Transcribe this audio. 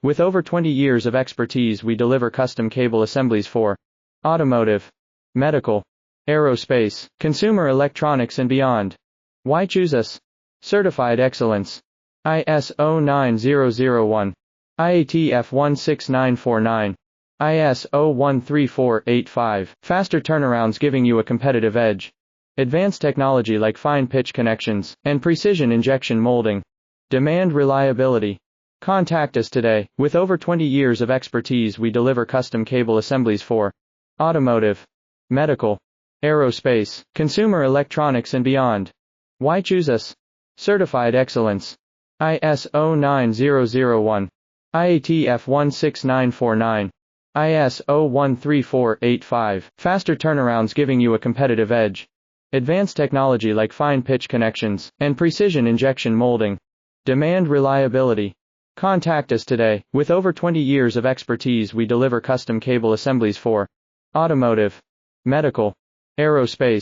With over 20 years of expertise, we deliver custom cable assemblies for automotive, medical, aerospace, consumer electronics and beyond. Why choose us? Certified excellence. ISO 9001. IATF 16949. ISO 13485. Faster turnarounds giving you a competitive edge. Advanced technology like fine pitch connections and precision injection molding. Demand reliability. Contact us today. With over 20 years of expertise, we deliver custom cable assemblies for automotive, medical, aerospace, consumer electronics and beyond. Why choose us? Certified excellence. ISO 9001. IATF 16949. ISO 13485. Faster turnarounds giving you a competitive edge. Advanced technology like fine pitch connections and precision injection molding. Demand reliability. Contact us today. With over 20 years of expertise, we deliver custom cable assemblies for automotive, medical, aerospace,